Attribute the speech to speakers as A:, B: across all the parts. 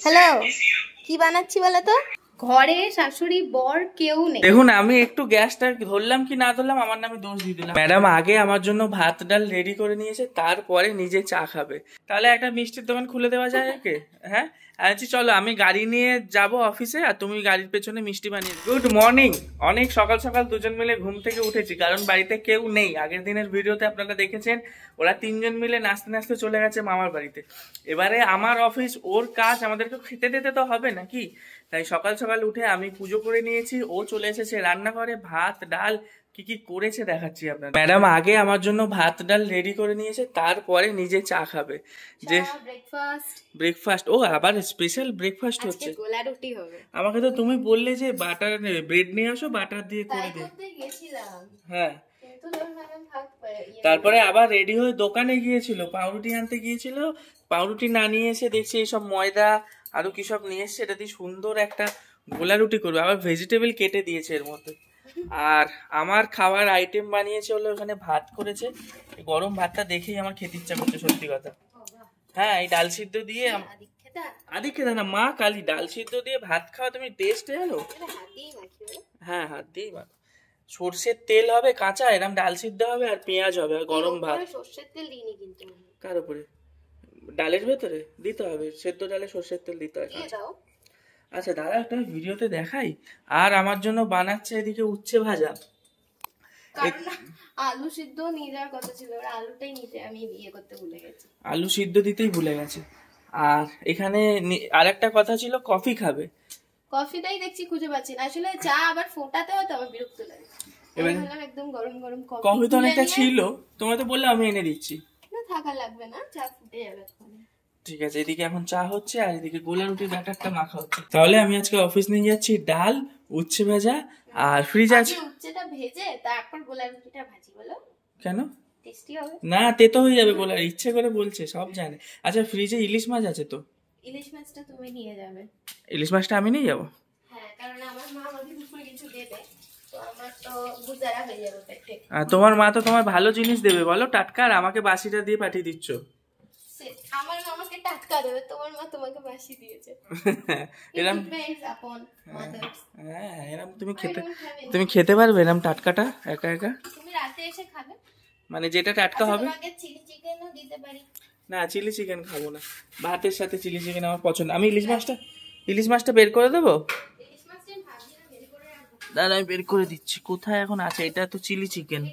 A: Hello, কি বানাচ্ছি বলো তো? ঘরে শাশুড়ি বর কেউ নেই।
B: দেখুন আমি একটু গ্যাসটা ধরলাম কি না ধরলাম আমার নামে দোষ দিয়ে দিলাম। ম্যাডাম আগে আমার জন্য ভাত ডাল রেডি করে নিয়েছে, তারপরে নিজে চা খাবে। তাহলে একটা মিষ্টির দোকান খুলে দেওয়া যায় ওকে? হ্যাঁ আচ্ছা চলো, আমি গাড়ি নিয়ে যাব অফিসে আর তুমি গাড়ির পেছনে মিষ্টি বানিয়ে। Good morning. অনেক সকাল সকাল দুজন মিলে ঘুম থেকে উঠেছি, কারণ বাড়িতে কেউ নেই। আগের দিনের ভিডিওতে আপনারা দেখেছেন ওরা তিনজন মিলে নাচতে নাচতে চলে গেছে মামার বাড়িতে। এবারে আমার অফিস, ওর কাজ, আমাদেরকে খেতে দিতে তো হবে নাকি। তাই সকাল সকাল উঠে আমি পুজো করে নিয়েছি, ও চলে এসেছে রান্নাঘরে। ভাত ডাল কি কি করেছে দেখাচ্ছি আপনার। ম্যাডাম আগে আমার জন্য ভাত ডাল রেডি করে নিয়েছে, তারপরে নিজে চা খাবে। যে ব্রেকফাস্ট, ও আবার স্পেশাল ব্রেকফাস্ট হচ্ছে।
A: গোলা রুটি হবে।
B: আমাকে তো তুমি বললে যে বাটার ব্রেড নিয়ে আসো, বাটার দিয়ে করে দিই। হ্যাঁ, তারপরে আবার রেডি হয়ে দোকানে গিয়েছিল, পাউরুটি আনতে গিয়েছিল। পাউরুটি না নিয়ে এসে দেখছি এইসব ময়দা আরো কি সব নিয়ে এসছে। এটা দিয়ে সুন্দর একটা গোলা রুটি করবে, আবার ভেজিটেবল কেটে দিয়েছে এর মধ্যে। আর আমার খাবার আইটেম বানিয়েছে হলো ওখানে ভাত করেছে। গরম ভাতটা দেখেই আমার খেতে ইচ্ছা করছে, সত্যি কথা। হ্যাঁ, এই ডাল সিদ্ধ দিয়ে আদি খেতে না মা কালী, ডাল সিদ্ধ দিয়ে ভাত খাওয়া তুমি টেস্ট জানো? হ্যাঁ, হাত দিয়ে সর্ষের তেল হবে কাঁচা, এরকম ডাল সিদ্ধ হবে আর পেঁয়াজ হবে আর গরম ভাত।
A: সর্ষের তেল দিইনি কিন্তু।
B: কার উপরে? ডালের ভেতরে দিতে হবে, সেদ্ধ ডালে সর্ষের তেল দিতে হয়। আচ্ছা দাদা একটা ভিডিওতে দেখাই। আর আমার জন্য বানাচ্ছে এদিকে উচ্ছে ভাজা।
A: আলু সিদ্ধ নিয়ে যাওয়ার কথা ছিল, আলুটাই নিতে আমি বিয়ে করতে ভুলে গেছি।
B: আলু সিদ্ধ দিতেই ভুলে গেছে। আর এখানে আরেকটা কথা ছিল, কফি খাবে।
A: কফিটাই দেখছি খুঁজে পাচ্ছি না, আসলে চা আবার ফোটাতে হয় তো আমার বিরক্ত লাগে। একদম গরম গরম
B: কফি তো অনেকটা ছিল, তোমরা তো বললে আমি এনে দিচ্ছি।
A: না থাকা লাগবে না, চা ফুটে যাবে।
B: ঠিক আছে, এদিকে এখন চা হচ্ছে আর এদিকে গোলা রুটির ব্যাটারটা মাখা হচ্ছে। তাহলে আমি আজকে অফিস নিয়ে যাচ্ছি ডাল, উচ্ছে ভাজা আর ফ্রিজ আছে।
A: উচ্ছেটা ভেজে তারপর গোলা রুটিটা ভাজি, বলো
B: কেন?
A: টেস্টি হবে
B: না, তেতো হয়ে যাবে গোলা, ইচ্ছে করে বলছে, সব জানে। আচ্ছা ফ্রিজে ইলিশ মাছ আছে তো?
A: ইলিশ মাছটা তুমি নিয়ে যাবে।
B: ইলিশ মাছটা আমি নিয়ে যাবো?
A: হ্যাঁ, কারণ আমার মা আমাকে দুপুরে কিছু দেবে, তো আমার তো গুজারা হয়ে যাবে পেটে।
B: তোমার মা তো তোমার ভালো জিনিস দেবে বলো, টাটকা, আর আমাকে বাসিটা দিয়ে পাঠিয়ে দিচ্ছ।
A: আমার মা আমাকে টাটকা দেবে, তোমার মা তোমাকে বাসি দিয়েছে।
B: এরকম হ্যাঁ, এরকম তুমি খেতে পারবে এরকম টাটকাটা একা একা?
A: তুমি রাতে এসে খাবে,
B: মানে যেটা টাটকা হবে।
A: তোমাকে চিলি চিকেনও দিতে পারি।
B: না, চিলি চিকেন খাবো না, ভাতের সাথে চিলি চিকেন আমার পছন্দ। আমি ইলিশ মাছটা বের করে দেবো। দাদা আমি বের করে দিচ্ছি, কোথায় এখন আছে? এটা তো চিলি চিকেন।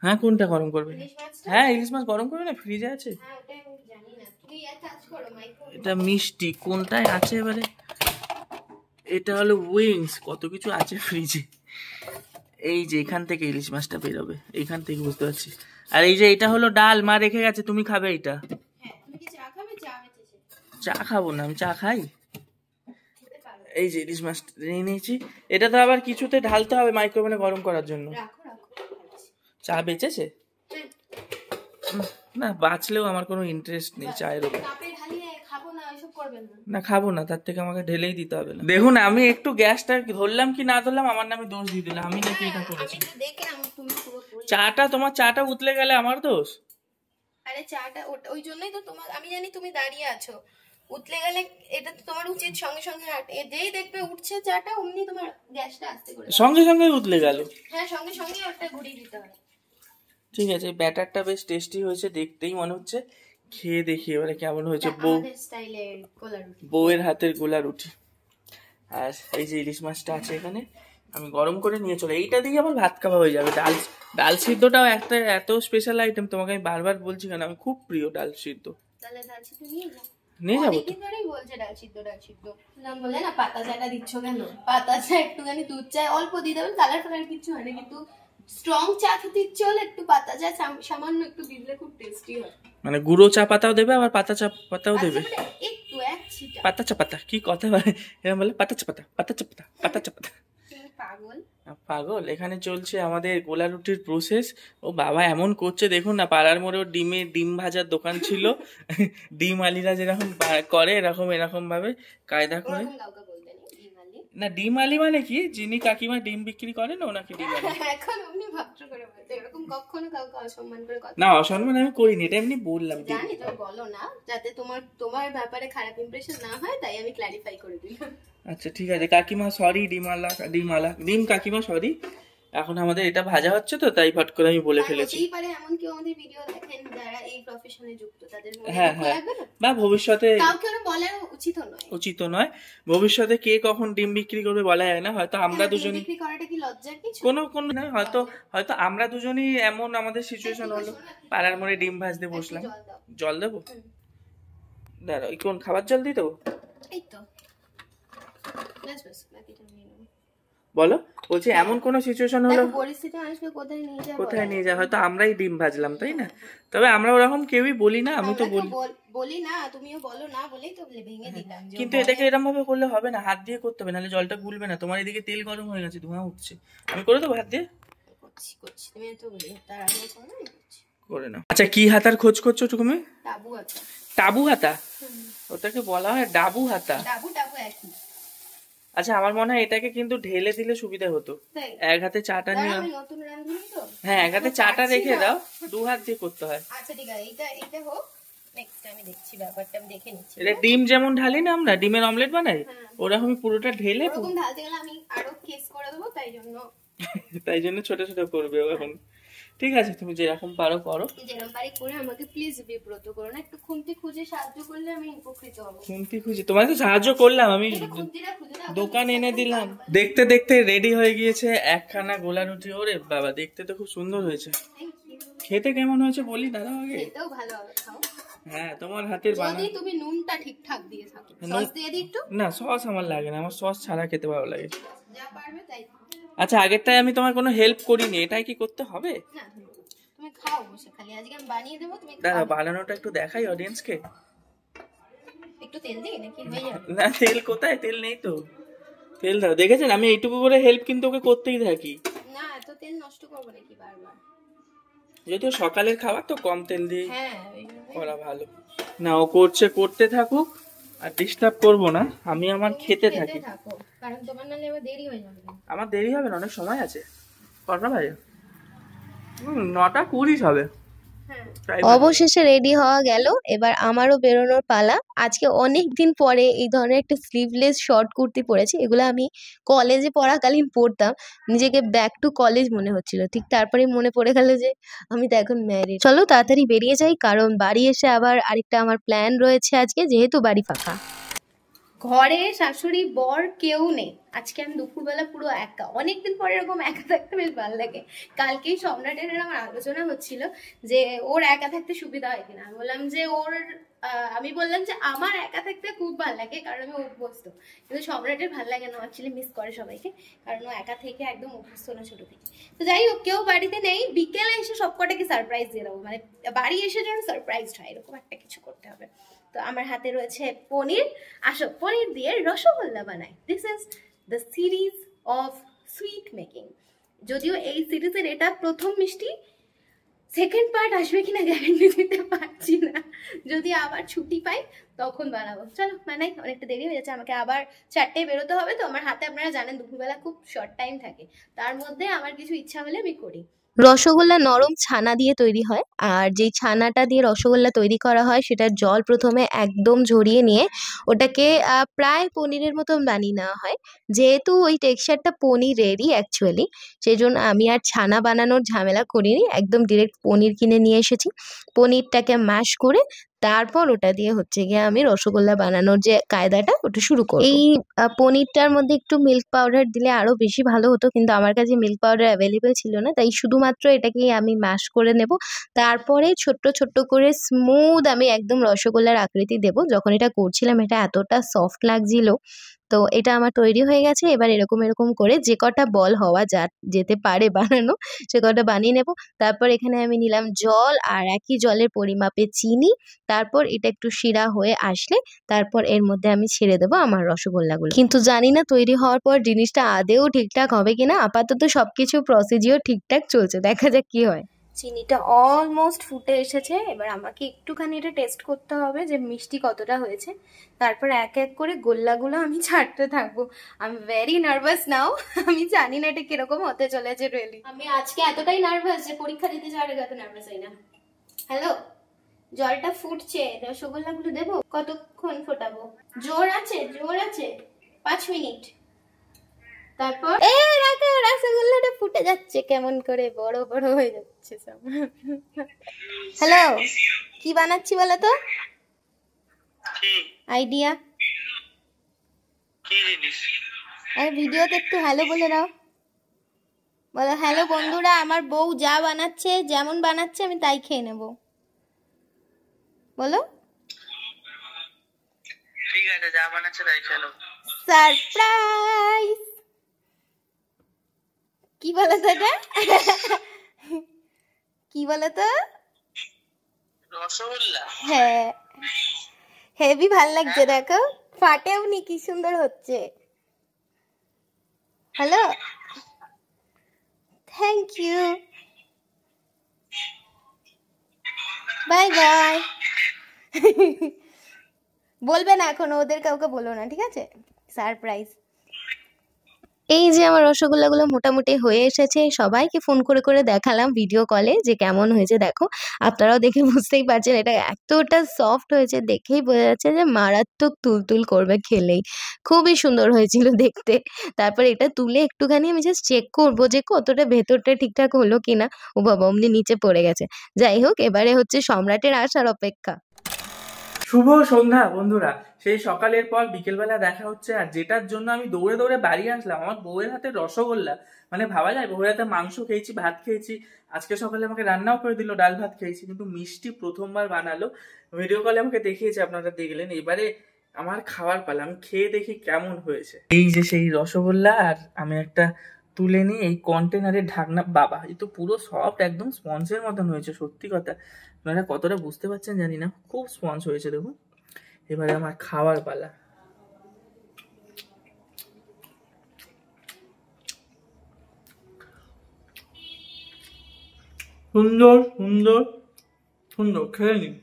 B: হ্যাঁ, কোনটা গরম করবে? হ্যাঁ, ইলিশ মাছ গরম করবে না, ফ্রিজে আছে। এটা মিষ্টি কোনটায় আছে এবারে? এটা হলো উইংস, কত কিছু আছে ফ্রিজে। এই যে এখান থেকে ইলিশ মাছটা বেরোবে, এইখান থেকে বুঝতে পারছি। আর এই যে এটা হলো ডাল, মা রেখে গেছে, তুমি খাবে এটা? চা খাবো না, আমি চা খাই। এই যে ইলিশ মাছ নিয়ে নিয়েছি, এটা তো আবার কিছুতে ঢালতে হবে মাইক্রোওভেনে গরম করার জন্য। চা বেঁচেছে? না, বাঁচলেও আমার কোনো ইন্টারেস্ট নেই চায়ের উপর। না খাবো না, তার থেকে আমাকে ঢেলেই দিতে হবে না। দেখুন আমি একটু গ্যাসটা ধরলাম কি না ধরলাম আমার নামে দোষ দিয়ে দিলাম, আমি নাকি এটা করেছি। তোমার চাটা উতলে গেলে আমার দোষ?
A: আরে চাটা ওই জন্যই তো তোমার, আমি জানি তুমি দাঁড়িয়ে আছো, উতলে গেলে এটা তো তোমার উচিত সঙ্গে সঙ্গে যেই দেখবে উঠছে চাটা অমনি তোমার গ্যাসটা আস্তে করে
B: সঙ্গে সঙ্গে উতলে গেল।
A: হ্যাঁ, সঙ্গে সঙ্গে ওটা ঘুরিয়ে দিতে হয়।
B: ঠিক আছে, ব্যাটারটা বেশ টেস্টি হয়েছে, দেখতেই মনে হচ্ছে। খেয়ে দেখি এবারে কেমন হয়েছে। বউয়ের হাতের গোলা রুটি। আর এই যে ইলিশ মাছটা আছে এখানে, আমি গরম করে নিয়ে চলে, এইটা দিয়ে আমার ভাত খাওয়া হয়ে যাবে। ডাল সিদ্ধটাও একটা এত স্পেশাল আইটেম, তোমাকে আমি বারবার বলছি কেন, আমি খুব প্রিয় ডাল সিদ্ধ।
A: তাহলে ডাল সিদ্ধ নিয়ে যাও।
B: নিয়ে যাবো তো।
A: বলছে ডাল সিদ্ধ বলে না, পাতা চাটা দিচ্ছ কেন? পাতা চা একটুখানি দুধ চা অল্প দিয়ে দেবেন, কালার ফালার কিছু হয় না, কিন্তু স্ট্রং চা খেতে ইচ্ছে হলে একটু পাতা চা সামান্য একটু দিলে খুব টেস্টি হয়।
B: মানে গুঁড়ো চা পাতাও দেবে আবার পাতা চা পাতাও দেবে?
A: একটু এক ছিটা।
B: পাতা চা পাতা কি কথা বলে, এরকম বলে পাতা চা পাতা, পাতা চা পাতা, পাতা চা পাতা। পাগল। এখানে চলছে আমাদের গোলা রুটির প্রসেস। ও বাবা এমন করছে দেখুন না, পাড়ার মোড়ে ডিম ভাজার দোকান ছিল, ডিম আলিরা যেরকম করে এরকম ভাবে কায়দা করে। না, ডিম আলি মানে কি, যিনি কাকিমা ডিম বিক্রি করেন ওনাকে ডিম আলি।
A: এখন উনি ভাবছো করে বলতে এরকম কখনো কাউকে অসম্মান করে কথা
B: না অসম্মান আমি করিনি, এটা এমনি বললাম।
A: জানি তুমি বলো না, যাতে তোমার ব্যাপারে খারাপ ইমপ্রেশন না হয়, তাই আমি ক্ল্যারিফাই করে দিলাম।
B: আচ্ছা ঠিক আছে কাকিমা, সরি ডিম কাকিমা সরি। এখন আমাদের এটা ভাজা হচ্ছে তো, তাই ফট করে আমি বলে ফেলেছি।
A: হতেই পারে এমন কেউ আমাদের ভিডিও দেখেন যারা এই প্রফেশনে যুক্ত, তাদের মনে
B: হ্যাঁ
A: দুঃখ
B: হ্যাঁ,
A: লাগবে না?
B: বা ভবিষ্যতে
A: কাউকে ওরা বলার
B: উচিত নয়, ভবিষ্যতে কে কখন ডিম বিক্রি করবে বলা যায় না। হয়তো আমরা দুজনই
A: বিক্রি করাটা কি লজ্জার কিছু?
B: কোনো নয়, হয়তো আমরা দুজনই এমন আমাদের সিচুয়েশন হলো, পাড়ার মোড়ে ডিম ভাজতে বসলাম। জল দেবো? দাঁড়াও, কোন খাবার জল দিয়ে দেবো?
A: এই তো ব্যাস ব্যাস, বাকিটা নিয়ে নেবো।
B: বলো, বলছি এমন কোন সিচুয়েশন হলো,
A: পরিস্থিতি মানুষকে
B: কোথায় নিয়ে যায়, হয়তো আমরাই ডিম ভাজলাম, তাই না? তবে আমরা ওরকম কেউই বলি না, আমি তো
A: বলি না, তুমিও বলো না বলেই তো ভেঙে দিলাম।
B: কিন্তু এটাকে এরকম ভাবে করলে হবে না, হাত দিয়ে করতে হবে, নাহলে জলটা গুলবে না। তোমার এদিকে তেল গরম হয়ে গেছে, ধোঁয়া উঠছে, আমি করে দেবো হাত দিয়ে?
A: করছি তুমি তো বলি, তার আগে
B: করে নাও। আচ্ছা কি হাতার খোঁজ করছো তুমি?
A: টাবু হাতা।
B: টাবু হাতা? ওটাকে বলা হয় ডাবু হাতা।
A: টাবু একই।
B: আচ্ছা আমার মনে হয় এটাকে কিন্তু ঢেলে দিলে সুবিধা হতো, এক হাতে চাটা নিয়ে। হ্যাঁ এক হাতে চাটা রেখে দাও, দু হাত দিয়ে করতে হয়।
A: আচ্ছা ঠিক আছে, এটা হোক, নেক্সট আমি দেখছি, ব্যাপারটা আমি দেখে নিচ্ছি।
B: এটা ডিম যেমন ঢালি না আমরা, ডিমের অমলেট বানাই, ওরকমই পুরোটা ঢেলে
A: ওরকম ঢালতে গেলে আমি আরো কেস করে দেবো, তাই জন্য
B: ছোট ছোট করবে এখন। ঠিক আছে তুমি যেরকম পারো করো,
A: যেরকম পারি করে, আমাকে প্লিজ বিব্রত করো না, একটু খুন্তি খুঁজে সাহায্য করলে আমি উপকৃত হব।
B: খুন্তি খুঁজে তোমাকে তো সাহায্য করলাম, আমি দোকান এনে দিলাম। দেখতে দেখতে রেডি হয়ে গিয়েছে একখানা গোলা রুটি। ওরে বাবা, দেখতে তো খুব সুন্দর হয়েছে, খেতে কেমন হয়েছে বলি দাদা আগে?
A: খেতেও ভালো হবে, খাও।
B: হ্যাঁ তোমার হাতের বানানো।
A: যদি তুমি নুনটা ঠিকঠাক দিয়ে থাকো, সস দিয়ে দিই একটু।
B: না সস আমার লাগে না, আমার সস ছাড়া খেতে ভালো লাগে।
A: যা পারবে তাই।
B: আচ্ছা আগেরটাই আমি তোমার কোনো হেল্প করিনি, এটাই কি করতে হবে?
A: না তুমি খাও বসে, খালি আজকে আমি বানিয়ে দেবো, তুমি
B: দাঁড়াও বানানোটা একটু দেখাই অডিয়েন্সকে।
A: একটু তেল দিই নাকি হয়ে যাবে?
B: না তেল কোথায়, তেল নেই তো। তেল দাও, দেখেছেন আমি এইটুকু করে হেল্প কিন্তু ওকে করতেই থাকি।
A: না এত তেল নষ্ট করবো নাকি বারবার?
B: যদিও সকালের খাবার তো কম তেল দিয়ে
A: হ্যাঁ
B: করা ভালো। না ও করতে থাকুক, আর ডিস্টার্ব করবো না, আমি আমার খেতে থাকি।
A: কারণ তোমার নালে এবার দেরি হয়ে যাবে।
B: আমার দেরি হবে না, অনেক সময় আছে। কটা বাজে? 9:20 হবে।
C: অবশেষে রেডি হওয়া গেল, এবার আমারও বেরোনোর পালা। আজকে অনেক দিন পরে এই ধরনের একটা স্লিভলেস শর্ট কুর্তি পরেছি। এগুলো আমি কলেজে পড়াকালীন পরতাম, নিজেকে ব্যাক টু কলেজ মনে হচ্ছিল। ঠিক তারপরে মনে পড়ে গেল যে আমি তো এখন ম্যারিড। চলো তাড়াতাড়ি বেরিয়ে যাই, কারণ বাড়ি এসে আবার আরেকটা আমার প্ল্যান রয়েছে আজকে, যেহেতু বাড়ি ফাঁকা।
A: ঘরে শাশুড়ি বর কেউ নেই, আজকে আমি দুপুরবেলা পুরো একা। অনেকদিন পরে এরকম একা থাকতে বেশ ভালো লাগে। কালকেই সম্রাটের আমার আলোচনা হচ্ছিল যে ওর একা থাকতে সুবিধা হয় কিনা। আমি বললাম যে আমার একা থাকতে খুব ভালো লাগে, কারণ আমি অভ্যস্ত। কিন্তু সম্রাটের ভালো লাগে না, অ্যাকচুয়ালি মিস করে সবাইকে, কারণ ও একা থেকে একদম অভ্যস্ত না ছোট থেকে। তো যাই হোক, কেউ বাড়িতে নেই, বিকেলে এসে সবকটাকে সারপ্রাইজ দিয়ে দেবো, মানে বাড়ি এসে যেন সারপ্রাইজড হয়, এরকম একটা কিছু করতে হবে। তো আমার হাতে রয়েছে পনির। আসো পনির দিয়ে রসগোল্লা বানাই। This is the series of sweet making. যদিও এই সিরিজের এটা প্রথম মিষ্টি, সেকেন্ড পার্ট আসবে কিনা গ্যারান্টি দিতে পারছি না। যদি আবার ছুটি পাই তখন বানাবো। চলো বানাই, অনেকটা দেরি হয়ে যাচ্ছে, আমাকে আবার 4টায় বেরোতে হবে। তো আমার হাতে আপনারা জানেন দুপুরবেলা খুব শর্ট টাইম থাকে, তার মধ্যে আমার কিছু ইচ্ছা হলে আমি করি।
C: রসগোল্লা নরম ছানা দিয়ে তৈরি হয়, আর যেই ছানাটা দিয়ে রসগোল্লা তৈরি করা হয় সেটার জল প্রথমে একদম ঝরিয়ে নিয়ে ওটাকে প্রায় পনিরের মতন বানিয়ে নেওয়া হয়। যেহেতু ওই টেক্সচারটা পনিরেরই অ্যাকচুয়ালি, সেই জন্য আমি আর ছানা বানানোর ঝামেলা করিনি, একদম ডিরেক্ট পনির কিনে নিয়ে এসেছি। পনিরটাকে ম্যাশ করে তারপর ওটা দিয়ে হচ্ছে গিয়ে আমি রসগোল্লা বানানোর যে কায়দাটা ওটা শুরু করব। এই পনিরটার মধ্যে একটু মিল্ক পাউডার দিলে আরও বেশি ভালো হতো, কিন্তু আমার কাছে মিল্ক পাউডার অ্যাভেলেবেল ছিল না, তাই শুধুমাত্র এটাকেই আমি ম্যাশ করে নেব। তারপরে ছোট্ট ছোট্ট করে স্মুথ আমি একদম রসগোল্লার আকৃতি দেব। যখন এটা করছিলাম এটা এতটা সফট লাগছিল। তো এটা আমার তৈরি হয়ে গেছে। এবার এরকম করে যে কটা বল হওয়া যেতে পারে বানানো, সে কটা বানিয়ে নেব। তারপর এখানে আমি নিলাম জল, আর একই জলের পরিমাপে চিনি। তারপর এটা একটু শিরা হয়ে আসলে তারপর এর মধ্যে আমি ছেড়ে দেবো আমার রসগোল্লাগুলো। কিন্তু জানি না তৈরি হওয়ার পর জিনিসটা আদেও ঠিকঠাক হবে কিনা। আপাতত সবকিছু প্রসিজিওর ঠিকঠাক চলছে, দেখা যাক কি হয়।
A: চিনিটা অলমোস্ট ফুটে এসেছে। এবার আমাকে একটুখানি এটা টেস্ট করতে হবে যে মিষ্টি কতটা হয়েছে, তারপর এক এক করে গোল্লাগুলো আমি ছাড়তে থাকবো। আই এম ভেরি নার্ভাস নাও। আমি জানি না এটা কিরকম হতে চলেছে রিয়েলি। আমি আজকে এতটাই নার্ভাস যে পরীক্ষা দিতে যাওয়ার আগে এত নার্ভাস হই না। হ্যালো, জলটা ফুটছে, রসগোল্লাগুলো দেবো? কতক্ষণ ফোটাবো? জোর আছে, জোর আছে, 5 মিনিট। তারপর এই দেখো রসগোল্লাটা ফুটে যাচ্ছে কেমন করে, বড় বড় হয়ে যাচ্ছে সব। হ্যালো, কি বানাচ্ছি বলো তো? আইডিয়া। আরে ভিডিওতে একটু হ্যালো বলে দাও। বলো হ্যালো বন্ধুরা, আমার বউ যা বানাচ্ছে, যেমন বানাচ্ছে আমি তাই খেয়ে নেব। বলো।
B: ঠিক আছে, যা বানাচ্ছে তাই খেয়ে নেব।
A: সারপ্রাইজ। কি বলো তো এটা? কি বলো তো?
B: রসগোল্লা।
A: হ্যাঁ, হেভি ভাল লাগছে, দেখো ফাটেও নি, কি সুন্দর হচ্ছে। Hello, thank you, bye bye. বলবে না এখন, ওদের কাউকে বলো না, ঠিক আছে? সারপ্রাইজ।
C: এই যে আমার রসগোল্লাগুলো মোটামুটি হয়ে এসেছে, সবাইকে ফোন করে করে দেখালাম ভিডিও কলে যে কেমন হয়েছে দেখো। আপনারাও দেখে বুঝতেই পারছেন এটা এতটা সফট হয়েছে, দেখেই বোঝা যাচ্ছে যে মারাত্মক তুলতুল করবে খেলেই। খুবই সুন্দর হয়েছিল দেখতে। তারপর এটা তুলে একটুখানি আমি জাস্ট চেক করবো যে কতটা ভেতরটা ঠিকঠাক হলো কিনা। ও বাবা, অমনি নিচে পড়ে গেছে। যাই হোক, এবারে হচ্ছে সম্রাটের আসার অপেক্ষা।
B: শুভ সন্ধ্যা বন্ধুরা। সেই সকালের পর বিকেলবেলা দেখা হচ্ছে, আর যেটার জন্য আমি দৌড়ে দৌড়ে বাড়ি আসলাম, আমার বউয়ের হাতে রসগোল্লা। মানে ভাবা যায়, বউয়ের হাতে মাংস খেয়েছি, ভাত খেয়েছি, আজকে সকালে আমাকে রান্নাও করে দিল, ডাল ভাত খেয়েছি, কিন্তু মিষ্টি প্রথমবার বানালো। ভিডিও কলে আমাকে দেখিয়েছে, আপনারা দেখলেন। এবারে আমার খাওয়ার পালা, আমি খেয়ে দেখি কেমন হয়েছে। এই যে সেই রসগোল্লা, আর আমি একটা তুলে নিই এই কন্টেনারের ঢাকনা। বাবা, এই তো পুরো সফট, একদম স্পঞ্জের মতন হয়েছে, সত্যি কথা। আপনারা কতটা বুঝতে পারছেন জানি না, খুব স্পঞ্জ হয়েছে দেখুন। এবারে আমার খাওয়ার পালা। সুন্দর সুন্দর সুন্দর, খেয়ে নিন।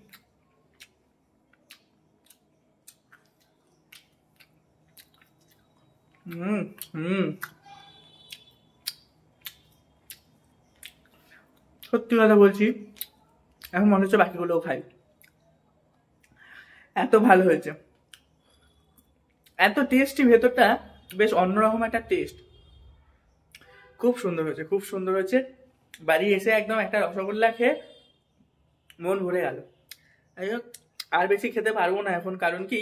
B: সত্যি কথা বলছি, এখন মনে হচ্ছে বাকিগুলোও খাই, এত ভালো হয়েছে, এত টেস্টি। ভেতরটা বেশ অন্যরকম একটা টেস্ট, খুব সুন্দর হয়েছে, খুব সুন্দর হয়েছে। বাড়ি এসে একদম একটা রসগোল্লা খেয়ে মন ভরে গেল। যাই হোক, আর বেশি খেতে পারবো না এখন, কারণ কি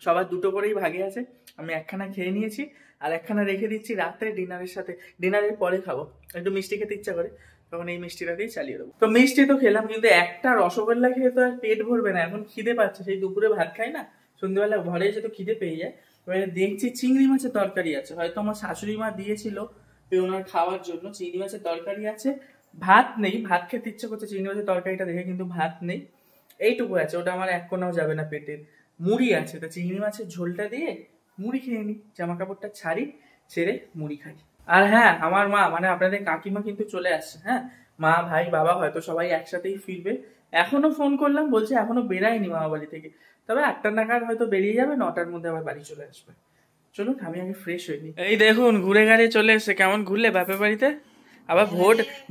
B: সবার দুটো করেই ভাগে আছে। আমি একখানা খেয়ে নিয়েছি, আর একখানা রেখে দিচ্ছি রাত্রে ডিনারের সাথে, ডিনারের পরে খাবো। একটু মিষ্টি খেতে ইচ্ছা করে, তখন এই মিষ্টিটাতেই চালিয়ে দেবো। তো মিষ্টি তো খেলাম, কিন্তু একটা রসগোল্লা খেয়ে তো আর পেট ভরবে না, এখন খিদে পাচ্ছে। সেই দুপুরে ভাত খাই না, সন্ধ্যেবেলা ঘরে এসে তো খিদে পেয়ে যায়। এবারে দেখছি চিংড়ি মাছের তরকারি আছে, হয়তো আমার শাশুড়ি মা দিয়েছিল ওনার খাওয়ার জন্য। চিংড়ি মাছের তরকারি আছে, ভাত নেই, ভাত খেতে ইচ্ছে করছে চিংড়ি মাছের তরকারিটা দেখে, কিন্তু ভাত নেই। এইটুকু আছে, ওটা আমার এক কোনাও যাবে না পেটের। মুড়ি আছে, তো চিংড়ি মাছের ঝোলটা দিয়ে মুড়ি খেয়ে নি, জামা কাপড়টা ছাড়ি, ছেড়ে মুড়ি খাই। আর হ্যাঁ, আমার মা মানে আপনাদের কাকিমা কিন্তু চলে আসছে। হ্যাঁ, মা ভাই বাবা হয়তো সবাই একসাথেই ফিরবে। এখনো ফোন করলাম, বলছে এখনো বেরায়নি মামা বাড়ি থেকে, তবে 8টা নাগাদ হয়তো বেরিয়ে যাবে, 9টার মধ্যে আবার বাড়ি চলে আসবে। চলুন আমি আগে ফ্রেশ হয়ে নিই। এই দেখুন ঘুরে গাড়ি চলে এসছে, কেমন ঘুরলে বাপের বাড়িতে, আবার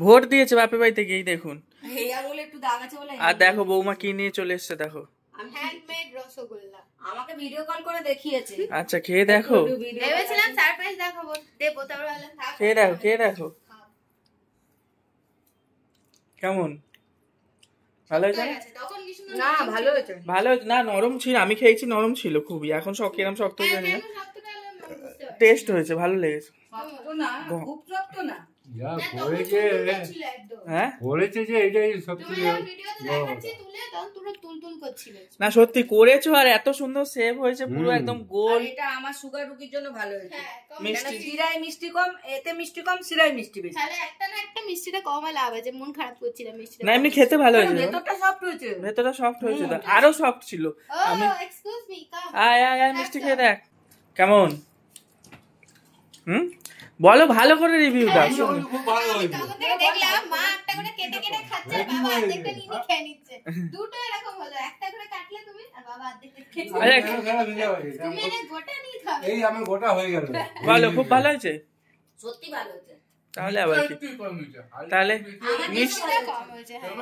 B: ভোট দিয়েছে বাপের বাড়িতে গিয়ে। দেখুন, আর দেখো বৌমা কি নিয়ে চলে এসছে, দেখো
A: হ্যান্ডমেড রসগোল্লা।
D: আমাকে ভিডিও কল করে দেখিয়েছে।
B: আচ্ছা, খেয়ে দেখো।
A: ভেবেছিলাম সারপ্রাইজ দেখাবো, দেবো, তারপর বললাম থাক।
B: খেয়ে দেখো, খেয়ে দেখো কেমন, ভালো হয়েছে?
A: তখন কি সুন্দর
D: না, ভালো হয়েছে।
B: ভালো না, নরম ছিল, আমি খেয়েছি নরম ছিল খুবই। এখন কিরম শক্ত হয়ে জানি না, টেস্ট হয়েছে, ভালো লেগেছে।
D: শক্ত না, খুব শক্ত না।
E: যা করেছে,
B: হ্যাঁ
E: বলেছে যে এটাই সত্যি।
B: না সত্যি করেছো, আর এত সুন্দর সেভ হয়েছে পুরো একদম গোল।
D: এটা আমার সুগার রোগীর জন্য ভালো হয়েছে।
B: মিষ্টি
D: সিরাই মিষ্টি কম, এতে মিষ্টি কম, সিরাই মিষ্টি বেশি।
A: তাহলে একটা না একটা মিষ্টিটা কমে লাভ আছে, মন খারাপ করছিল মিষ্টিটা।
B: না এমনি খেতে ভালো হয়েছে,
D: ভেতরটা সফট হয়েছে,
B: ভেতরটা সফট হয়েছে, তো আরো সফট ছিল। আমি
A: এক্সকিউজ মি, কাম
B: আয় আয় আয়, মিষ্টি খেয়ে দেখ কেমন। বলো, ভালো করে রিভিউ দাও।
E: খুব ভালো হয়েছে।
A: দেখলাম মা একটা করে কেটে কেটে খাচ্ছে আর বাবা অর্ধেকটা নিয়ে খেয়ে নিচ্ছে। দুটো এরকম হলো, একটা করে কাটলে তুমি আর বাবা অর্ধেকটা খেয়ে নিচ্ছে। তুমি এটা গোটা নিয়ে খাবে।
E: এই আমার গোটা হয়ে গেল।
B: ভালো, খুব ভালো হয়েছে।
D: সত্যি ভালো হয়েছে।
B: তাহলে আবার কি, তাহলে
A: আমার মিষ্টিটা কম হয়েছে। হ্যাঁ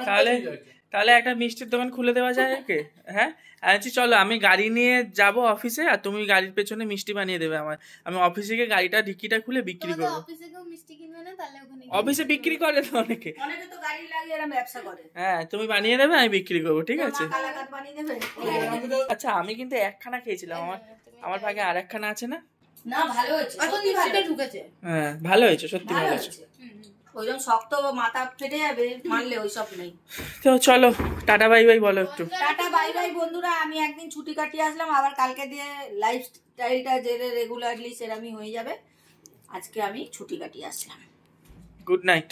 B: তাহলে একটা মিষ্টির দোকান খুলে দেওয়া যায় একে। হ্যাঁ আচ্ছা চলো, আমি গাড়ি নিয়ে যাব অফিসে আর তুমি গাড়ির পেছনে মিষ্টি বানিয়ে দেবে আমার। আমি অফিসে গিয়ে গাড়িটা ডিক্কিটা খুলে বিক্রি
A: তোমাদের
B: করবো।
A: অফিসে কেউ মিষ্টি কিনবে না, তাহলে ওখানে
B: অফিসে বিক্রি করে তো অনেকে।
D: অনেকে তো গাড়ি লাগিয়ে এরকম ব্যবসা করে।
B: হ্যাঁ তুমি বানিয়ে দেবে, আমি বিক্রি করবো, ঠিক আছে?
D: কালাকাত বানিয়ে দেবে।
B: আচ্ছা আমি কিন্তু একখানা খেয়েছিলাম, আমার ভাগে আর একখানা আছে না?
D: না ভালো হয়েছে।
A: এখন
D: সত্যি ভালো
A: মিষ্টিটা ঢুকেছে।
B: হ্যাঁ ভালো হয়েছে, সত্যি
D: ভালো
B: ভালো হয়েছে।
D: হয়েছে। ওইরকম শক্ত মাথা ফেটে যাবে মানলে ওইসব নেই।
B: তো চলো টাটা বাই বাই বলো একটু।
D: টাটা বাই বাই বন্ধুরা। আমি একদিন ছুটি কাটিয়ে আসলাম, আবার কালকে দিয়ে লাইফস্টাইলটা যে রেগুলারলি সেরামই হয়ে যাবে। আজকে আমি ছুটি কাটিয়ে আসলাম।
B: Good night.